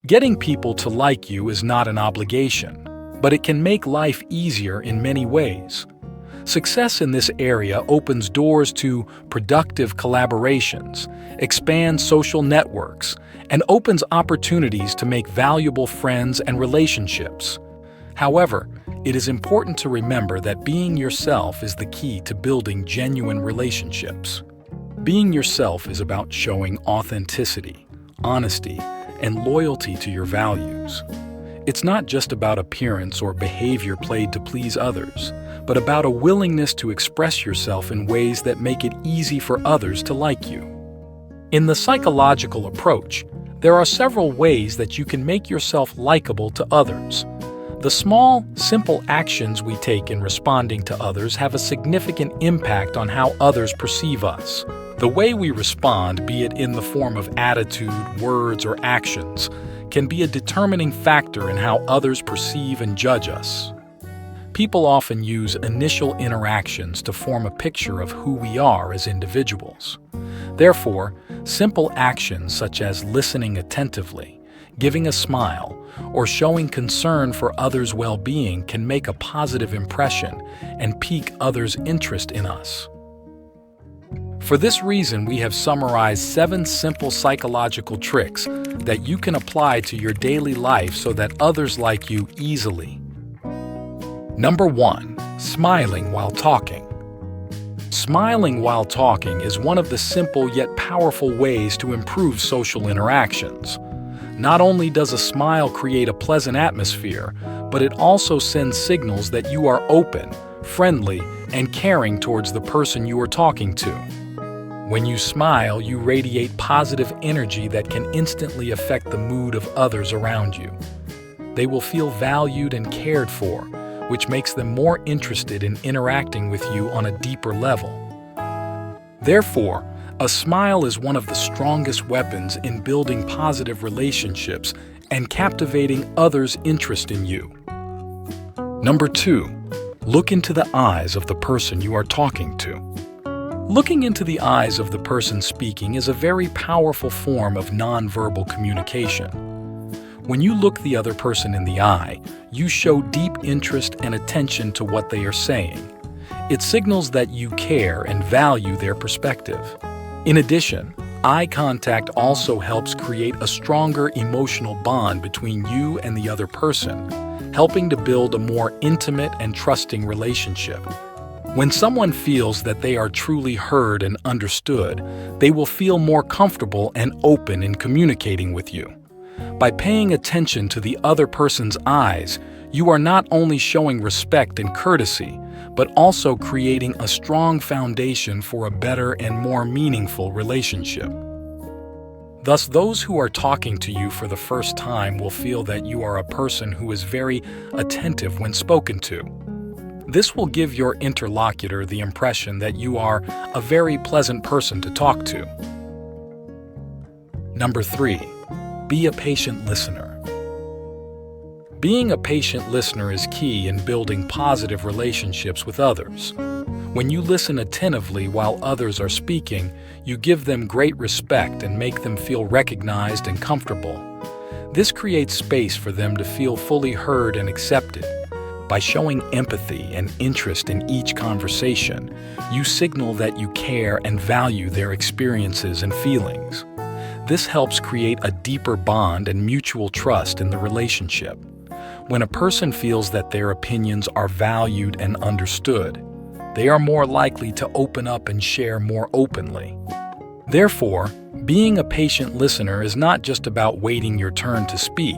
Getting people to like you is not an obligation, but it can make life easier in many ways. Success in this area opens doors to productive collaborations, expands social networks, and opens opportunities to make valuable friends and relationships. However, it is important to remember that being yourself is the key to building genuine relationships. Being yourself is about showing authenticity, honesty, and loyalty to your values. It's not just about appearance or behavior played to please others, but about a willingness to express yourself in ways that make it easy for others to like you. In the psychological approach, there are several ways that you can make yourself likable to others. The small, simple actions we take in responding to others have a significant impact on how others perceive us. The way we respond, be it in the form of attitude, words, or actions, can be a determining factor in how others perceive and judge us. People often use initial interactions to form a picture of who we are as individuals. Therefore, simple actions such as listening attentively, giving a smile, or showing concern for others' well-being can make a positive impression and pique others' interest in us. For this reason, we have summarized 7 simple psychological tricks that you can apply to your daily life so that others like you easily. Number 1. Smiling while talking. Smiling while talking is one of the simple yet powerful ways to improve social interactions. Not only does a smile create a pleasant atmosphere, but it also sends signals that you are open, friendly, and caring towards the person you are talking to. When you smile, you radiate positive energy that can instantly affect the mood of others around you. They will feel valued and cared for, which makes them more interested in interacting with you on a deeper level. Therefore, a smile is one of the strongest weapons in building positive relationships and captivating others' interest in you. Number 2. Look into the eyes of the person you are talking to. Looking into the eyes of the person speaking is a very powerful form of nonverbal communication. When you look the other person in the eye, you show deep interest and attention to what they are saying. It signals that you care and value their perspective. In addition, eye contact also helps create a stronger emotional bond between you and the other person, helping to build a more intimate and trusting relationship. When someone feels that they are truly heard and understood, they will feel more comfortable and open in communicating with you. By paying attention to the other person's eyes, you are not only showing respect and courtesy, but also creating a strong foundation for a better and more meaningful relationship. Thus, those who are talking to you for the first time will feel that you are a person who is very attentive when spoken to. This will give your interlocutor the impression that you are a very pleasant person to talk to. Number 3. Be a patient listener. Being a patient listener is key in building positive relationships with others. When you listen attentively while others are speaking, you give them great respect and make them feel recognized and comfortable. This creates space for them to feel fully heard and accepted. By showing empathy and interest in each conversation, you signal that you care and value their experiences and feelings. This helps create a deeper bond and mutual trust in the relationship. When a person feels that their opinions are valued and understood, they are more likely to open up and share more openly. Therefore, being a patient listener is not just about waiting your turn to speak,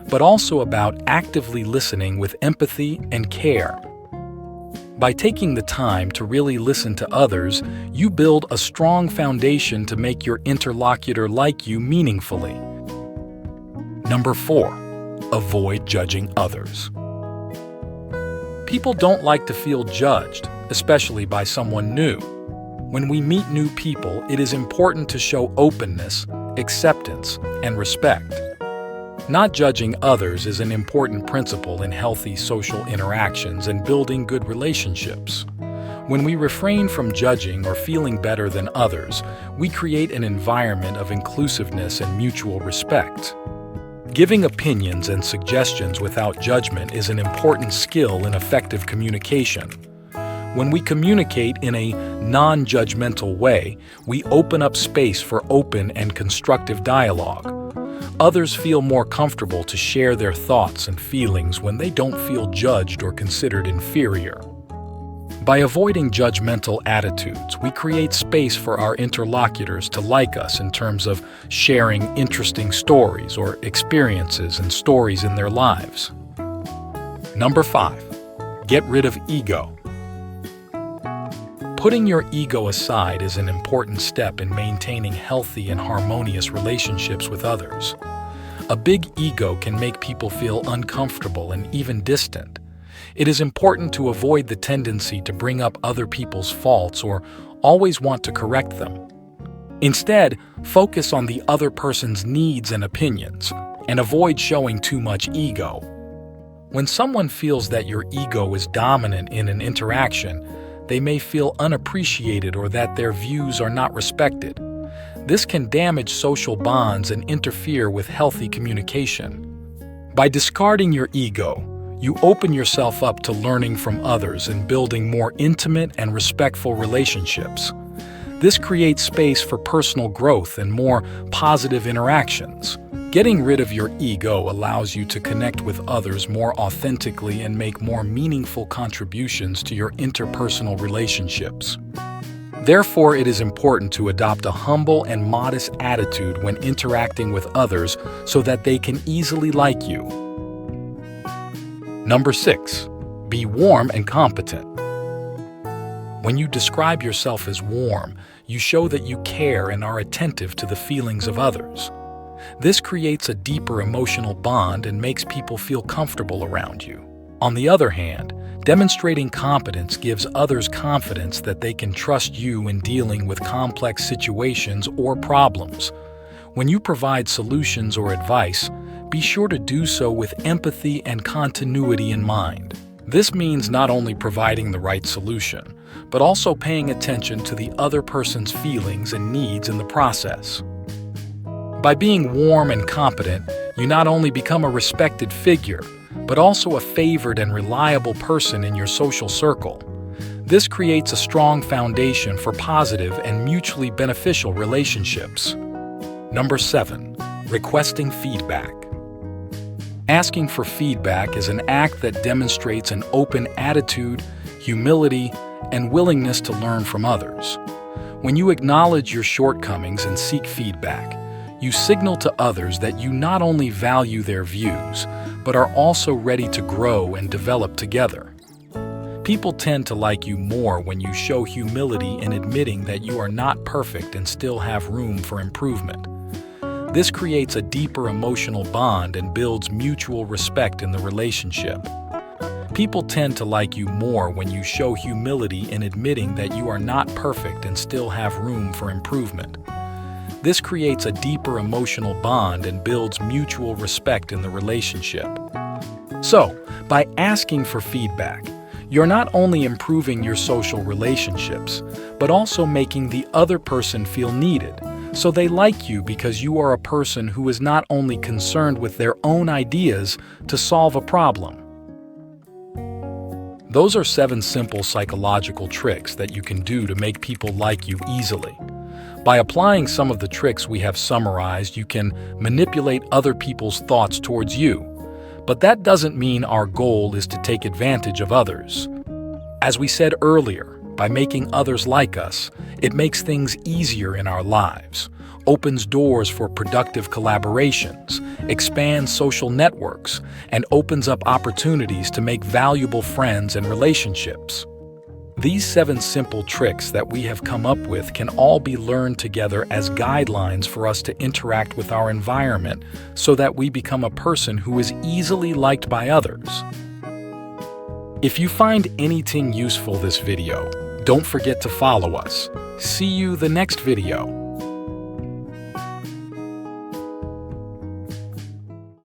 but also about actively listening with empathy and care. By taking the time to really listen to others, you build a strong foundation to make your interlocutor like you meaningfully. Number 4. Avoid judging others. People don't like to feel judged, especially by someone new. When we meet new people, it is important to show openness, acceptance, and respect. Not judging others is an important principle in healthy social interactions and building good relationships. When we refrain from judging or feeling better than others, we create an environment of inclusiveness and mutual respect. Giving opinions and suggestions without judgment is an important skill in effective communication. When we communicate in a non-judgmental way, we open up space for open and constructive dialogue. Others feel more comfortable to share their thoughts and feelings when they don't feel judged or considered inferior. By avoiding judgmental attitudes, we create space for our interlocutors to like us in terms of sharing interesting stories or experiences and stories in their lives. Number 5. Get rid of ego. Putting your ego aside is an important step in maintaining healthy and harmonious relationships with others. A big ego can make people feel uncomfortable and even distant. It is important to avoid the tendency to bring up other people's faults or always want to correct them. Instead, focus on the other person's needs and opinions, and avoid showing too much ego. When someone feels that your ego is dominant in an interaction, they may feel unappreciated or that their views are not respected. This can damage social bonds and interfere with healthy communication. By discarding your ego, you open yourself up to learning from others and building more intimate and respectful relationships. This creates space for personal growth and more positive interactions. Getting rid of your ego allows you to connect with others more authentically and make more meaningful contributions to your interpersonal relationships. Therefore, it is important to adopt a humble and modest attitude when interacting with others so that they can easily like you. Number 6. Be warm and competent. When you describe yourself as warm, you show that you care and are attentive to the feelings of others. This creates a deeper emotional bond and makes people feel comfortable around you. On the other hand, demonstrating competence gives others confidence that they can trust you in dealing with complex situations or problems. When you provide solutions or advice, be sure to do so with empathy and continuity in mind. This means not only providing the right solution, but also paying attention to the other person's feelings and needs in the process. By being warm and competent, you not only become a respected figure, but also a favored and reliable person in your social circle. This creates a strong foundation for positive and mutually beneficial relationships. Number 7. Requesting feedback. Asking for feedback is an act that demonstrates an open attitude, humility, and willingness to learn from others. When you acknowledge your shortcomings and seek feedback, you signal to others that you not only value their views, but are also ready to grow and develop together. People tend to like you more when you show humility in admitting that you are not perfect and still have room for improvement. This creates a deeper emotional bond and builds mutual respect in the relationship. People tend to like you more when you show humility in admitting that you are not perfect and still have room for improvement. This creates a deeper emotional bond and builds mutual respect in the relationship. So, by asking for feedback, you're not only improving your social relationships, but also making the other person feel needed, so they like you because you are a person who is not only concerned with their own ideas to solve a problem. Those are 7 simple psychological tricks that you can do to make people like you easily. By applying some of the tricks we have summarized, you can manipulate other people's thoughts towards you. But that doesn't mean our goal is to take advantage of others. As we said earlier, by making others like us, it makes things easier in our lives, opens doors for productive collaborations, expands social networks, and opens up opportunities to make valuable friends and relationships. These 7 simple tricks that we have come up with can all be learned together as guidelines for us to interact with our environment so that we become a person who is easily liked by others. If you find anything useful this video, don't forget to follow us. See you the next video.